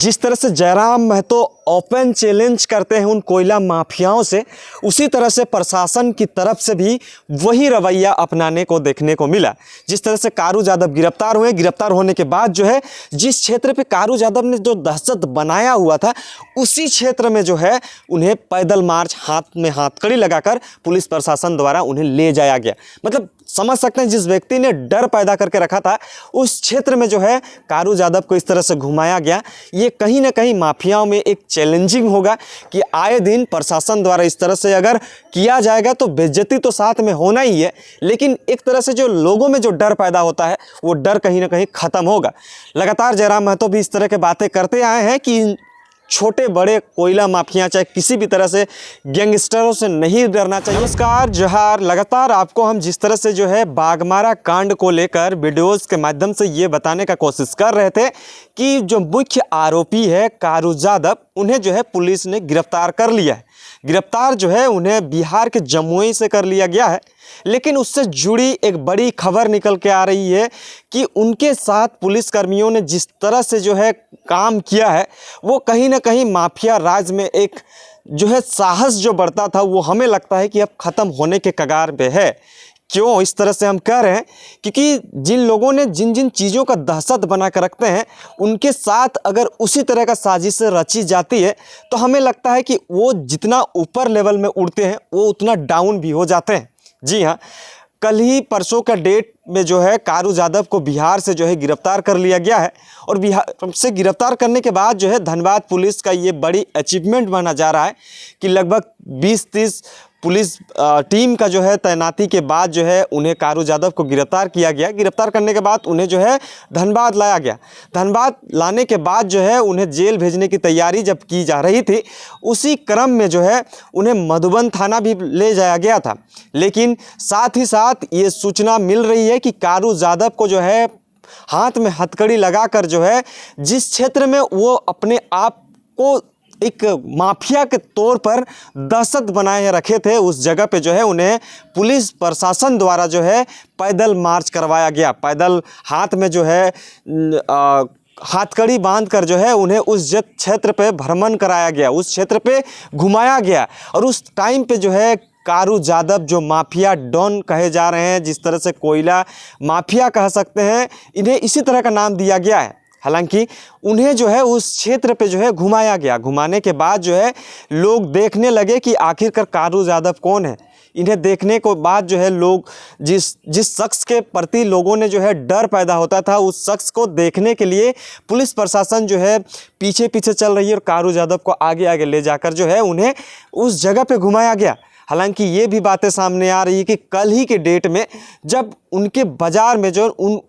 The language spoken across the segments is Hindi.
जिस तरह से जयराम महतो ओपन चैलेंज करते हैं उन कोयला माफियाओं से, उसी तरह से प्रशासन की तरफ से भी वही रवैया अपनाने को देखने को मिला। जिस तरह से कारू यादव गिरफ्तार हुए, गिरफ्तार होने के बाद जो है जिस क्षेत्र पे कारू यादव ने जो दहशत बनाया हुआ था, उसी क्षेत्र में जो है उन्हें पैदल मार्च, हाथ में हाथकड़ी लगाकर पुलिस प्रशासन द्वारा उन्हें ले जाया गया। मतलब समझ सकते हैं, जिस व्यक्ति ने डर पैदा करके रखा था उस क्षेत्र में जो है कारू यादव को इस तरह से घुमाया गया। ये कहीं ना कहीं माफियाओं में एक चैलेंजिंग होगा कि आए दिन प्रशासन द्वारा इस तरह से अगर किया जाएगा तो बेइज्जती तो साथ में होना ही है, लेकिन एक तरह से जो लोगों में जो डर पैदा होता है वो डर कहीं ना कहीं ख़त्म होगा। लगातार जयराम महतो भी इस तरह के बातें करते आए हैं कि छोटे बड़े कोयला माफिया चाहे किसी भी तरह से गैंगस्टरों से नहीं डरना चाहिए। नमस्कार, जोहार। लगातार आपको हम जिस तरह से जो है बाघमारा कांड को लेकर वीडियोस के माध्यम से ये बताने का कोशिश कर रहे थे कि जो मुख्य आरोपी है कारू यादव, उन्हें जो है पुलिस ने गिरफ्तार कर लिया है। गिरफ्तार जो है उन्हें बिहार के जमुई से कर लिया गया है, लेकिन उससे जुड़ी एक बड़ी खबर निकल के आ रही है कि उनके साथ पुलिसकर्मियों ने जिस तरह से जो है काम किया है, वो कहीं ना कहीं माफिया राज में एक जो है साहस जो बढ़ता था, वो हमें लगता है कि अब ख़त्म होने के कगार पे है। क्यों इस तरह से हम कह रहे हैं? क्योंकि जिन लोगों ने जिन जिन चीज़ों का दहशत बना कर रखते हैं, उनके साथ अगर उसी तरह का साजिश रची जाती है तो हमें लगता है कि वो जितना ऊपर लेवल में उड़ते हैं वो उतना डाउन भी हो जाते हैं। जी हाँ, कल ही परसों का डेट में जो है कारू यादव को बिहार से जो है गिरफ्तार कर लिया गया है, और बिहार से गिरफ्तार करने के बाद जो है धनबाद पुलिस का ये बड़ी अचीवमेंट माना जा रहा है कि लगभग 20-30 पुलिस टीम का जो है तैनाती के बाद जो है उन्हें कारू यादव को गिरफ्तार किया गया। गिरफ्तार करने के बाद उन्हें जो है धनबाद लाया गया। धनबाद लाने के बाद जो है उन्हें जेल भेजने की तैयारी जब की जा रही थी, उसी क्रम में जो है उन्हें मधुबन थाना भी ले जाया गया था। लेकिन साथ ही साथ ये सूचना मिल रही है कि कारू यादव को जो है हाथ में हथकड़ी लगाकर जो है जिस क्षेत्र में वो अपने आप को एक माफिया के तौर पर दहशत बनाए रखे थे, उस जगह पे जो है उन्हें पुलिस प्रशासन द्वारा जो है पैदल मार्च करवाया गया। पैदल हाथ में जो है हाथकड़ी बांध कर जो है उन्हें उस क्षेत्र पे भ्रमण कराया गया, उस क्षेत्र पे घुमाया गया। और उस टाइम पे जो है कारू यादव जो माफिया डॉन कहे जा रहे हैं, जिस तरह से कोयला माफिया कह सकते हैं, इन्हें इसी तरह का नाम दिया गया है। हालांकि उन्हें जो है उस क्षेत्र पे जो है घुमाया गया। घुमाने के बाद जो है लोग देखने लगे कि आखिरकार कारू यादव कौन है। इन्हें देखने के बाद जो है लोग जिस शख्स के प्रति लोगों ने जो है डर पैदा होता था, उस शख्स को देखने के लिए पुलिस प्रशासन जो है पीछे पीछे चल रही है और कारू यादव को आगे आगे ले जाकर जो है उन्हें उस जगह पे घुमाया गया। हालांकि ये भी बातें सामने आ रही है कि कल ही के डेट में जब उनके बाज़ार में जो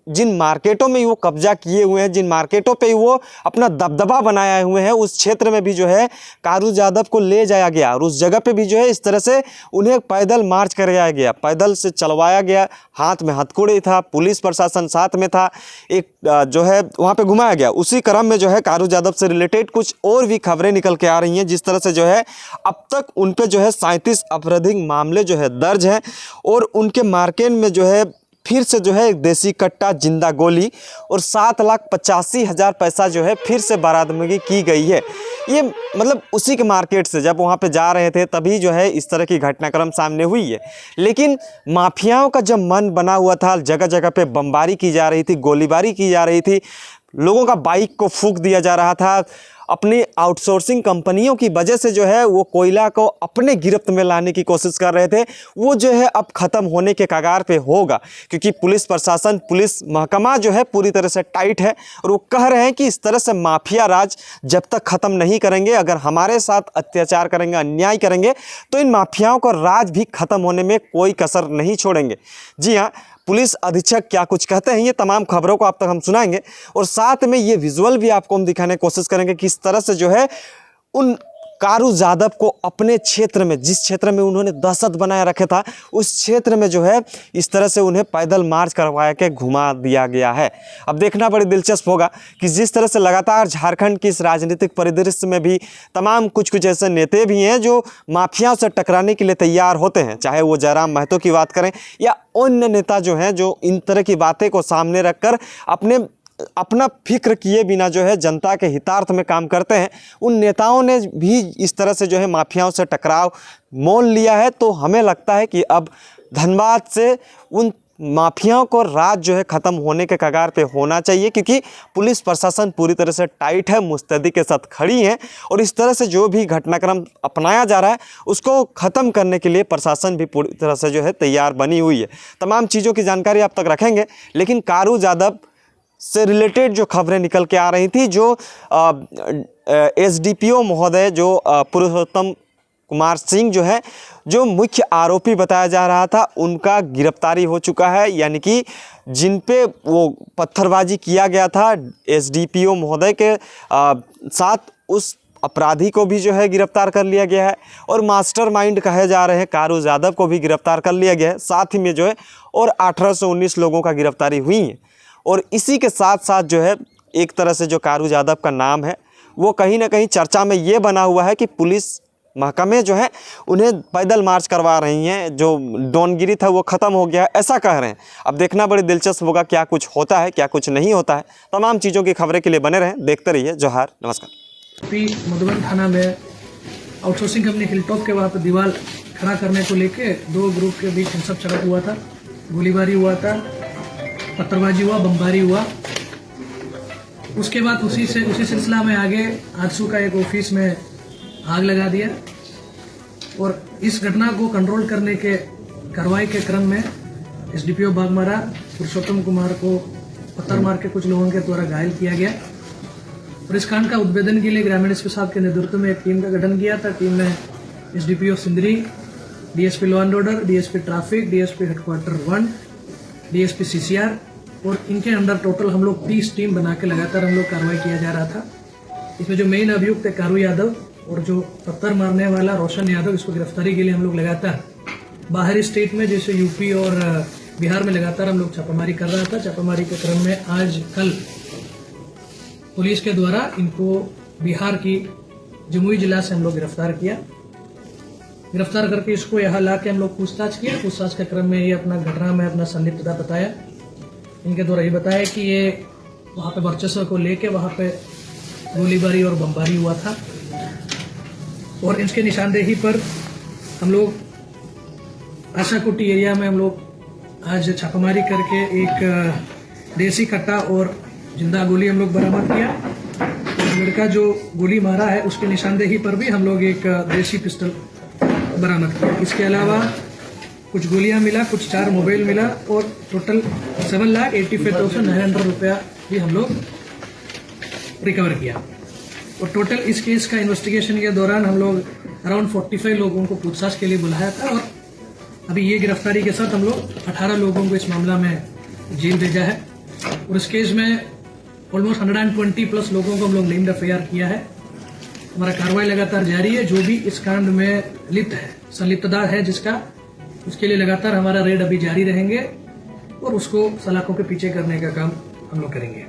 जिन मार्केटों में वो कब्जा किए हुए हैं, जिन मार्केटों पे वो अपना दबदबा बनाए हुए हैं, उस क्षेत्र में भी जो है कारू यादव को ले जाया गया और उस जगह पे भी जो है इस तरह से उन्हें पैदल मार्च कराया गया, पैदल से चलवाया गया। हाथ में हथकड़ी था, पुलिस प्रशासन साथ में था, एक जो है वहाँ पे घुमाया गया। उसी क्रम में जो है कारू यादव से रिलेटेड कुछ और भी खबरें निकल के आ रही हैं, जिस तरह से जो है अब तक उन पर जो है 37 आपराधिक मामले जो है दर्ज हैं, और उनके मार्केट में जो है फिर से जो है एक देसी कट्टा, जिंदा गोली और 7,85,000 पैसा जो है फिर से बरामदगी की गई है। ये मतलब उसी के मार्केट से जब वहाँ पे जा रहे थे तभी जो है इस तरह की घटनाक्रम सामने हुई है। लेकिन माफियाओं का जब मन बना हुआ था, जगह जगह पे बमबारी की जा रही थी, गोलीबारी की जा रही थी, लोगों का बाइक को फूंक दिया जा रहा था, अपनी आउटसोर्सिंग कंपनियों की वजह से जो है वो कोयला को अपने गिरफ्त में लाने की कोशिश कर रहे थे, वो जो है अब ख़त्म होने के कगार पे होगा। क्योंकि पुलिस प्रशासन, पुलिस महकमा जो है पूरी तरह से टाइट है और वो कह रहे हैं कि इस तरह से माफिया राज जब तक ख़त्म नहीं करेंगे, अगर हमारे साथ अत्याचार करेंगे, अन्याय करेंगे, तो इन माफियाओं का राज भी ख़त्म होने में कोई कसर नहीं छोड़ेंगे। जी हाँ, पुलिस अधीक्षक क्या कुछ कहते हैं, ये तमाम खबरों को आप तक हम सुनाएंगे और साथ में ये विजुअल भी आपको हम दिखाने की कोशिश करेंगे कि किस तरह से जो है उन कारू यादव को अपने क्षेत्र में, जिस क्षेत्र में उन्होंने दहशत बनाए रखे था, उस क्षेत्र में जो है इस तरह से उन्हें पैदल मार्च करवा के घुमा दिया गया है। अब देखना बड़ी दिलचस्प होगा कि जिस तरह से लगातार झारखंड की इस राजनीतिक परिदृश्य में भी तमाम कुछ ऐसे नेता भी हैं जो माफियाओं से टकराने के लिए तैयार होते हैं, चाहे वो जयराम महतो की बात करें या अन्य नेता जो हैं जो इन तरह की बातें को सामने रखकर अपने अपना फिक्र किए बिना जो है जनता के हितार्थ में काम करते हैं, उन नेताओं ने भी इस तरह से जो है माफियाओं से टकराव मोल लिया है। तो हमें लगता है कि अब धनबाद से उन माफियाओं को राज जो है ख़त्म होने के कगार पे होना चाहिए, क्योंकि पुलिस प्रशासन पूरी तरह से टाइट है, मुस्तैदी के साथ खड़ी है और इस तरह से जो भी घटनाक्रम अपनाया जा रहा है उसको ख़त्म करने के लिए प्रशासन भी पूरी तरह से जो है तैयार बनी हुई है। तमाम चीज़ों की जानकारी आप तक रखेंगे, लेकिन कारू यादव से रिलेटेड जो खबरें निकल के आ रही थी, जो एसडीपीओ महोदय जो पुरुषोत्तम कुमार सिंह जो है, जो मुख्य आरोपी बताया जा रहा था, उनका गिरफ्तारी हो चुका है। यानी कि जिन पे वो पत्थरबाजी किया गया था एसडीपीओ महोदय के साथ, उस अपराधी को भी जो है गिरफ्तार कर लिया गया है और मास्टरमाइंड कहे जा रहे हैं कारू यादव को भी गिरफ्तार कर लिया गया है। साथ ही में जो है और 18 से 19 लोगों का गिरफ्तारी हुई है। और इसी के साथ साथ जो है एक तरह से जो कारू यादव का नाम है वो कहीं ना कहीं चर्चा में ये बना हुआ है कि पुलिस महकमे जो है उन्हें पैदल मार्च करवा रही हैं, जो डॉनगिरी था वो ख़त्म हो गया है, ऐसा कह रहे हैं। अब देखना बड़ी दिलचस्प होगा क्या कुछ होता है, क्या कुछ नहीं होता है। तमाम चीज़ों की खबरें के लिए बने रहें, देखते रहिए जोहार, नमस्कार। मधुबन थाना में आउटसोर्सिंग कंपनी हिलटॉप के वहाँ पर दीवार खड़ा करने को लेके दो ग्रुप के बीच हिंसक झड़प हुआ था, गोलीबारी हुआ था, पत्थरबाजी हुआ, बमबारी हुआ। उसके बाद उसी सिलसिला में आगे आजसू का एक ऑफिस में आग लगा दिया और इस घटना को कंट्रोल करने के कार्रवाई के क्रम में एसडीपीओ बागमारा पुरुषोत्तम कुमार को पत्थर मार के कुछ लोगों के द्वारा घायल किया गया। और इस कांड का उद्भेदन के लिए ग्रामीण एसपी साहब के नेतृत्व में एक टीम का गठन किया था। टीम में SDPO Sindri, DSP law and order, DSP traffic, DSP headquarter 1, DSP CCR और इनके अंडर टोटल हम लोग 30 टीम बना के लगातार हम लोग कार्रवाई किया जा रहा था। इसमें जो मेन अभियुक्त है कारू यादव और जो पत्थर मारने वाला रोशन यादव, इसको गिरफ्तारी के लिए हम लोग लगातार बाहरी स्टेट में जैसे यूपी और बिहार में लगातार हम लोग छापामारी कर रहा था। छापामारी के क्रम में आज कल पुलिस के द्वारा इनको बिहार की जमुई जिला से हम लोग गिरफ्तार किया। गिरफ्तार करके इसको यहाँ ला के हम लोग पूछताछ किया। पूछताछ के क्रम में ये अपना घटना में अपना संलिप्तता बताया। इनके द्वारा ये बताया कि ये वहाँ पे वर्चस्व को लेके वहाँ पे गोलीबारी और बमबारी हुआ था और इसके निशानदेही पर हम लोग आशाकुटी एरिया में हम लोग आज छापामारी करके एक देसी कट्टा और जिंदा गोली हम लोग बरामद किया। लड़का जो गोली मारा है उसके निशानदेही पर भी हम लोग एक देसी पिस्टल बरामद किया। इसके अलावा कुछ गोलियां मिला, कुछ 4 मोबाइल मिला और टोटल 7,85,900 रुपया भी हम लोग रिकवर किया। और टोटल इस केस का इन्वेस्टिगेशन के दौरान हम लोग अराउंड 45 लोगों को पूछताछ के लिए बुलाया था और अभी ये गिरफ्तारी के साथ हम लोग 18 लोगों को इस मामला में जेल भेजा है। और इस केस में ऑलमोस्ट 120 प्लस लोगों को हम लोग नेम्ड एफआईआर किया है। हमारा कार्रवाई लगातार जारी है। जो भी इस कांड में लिप्त है, संलिप्तदार है जिसका, उसके लिए लगातार हमारा रेड अभी जारी रहेंगे और उसको सलाखों के पीछे करने का काम हम लोग करेंगे।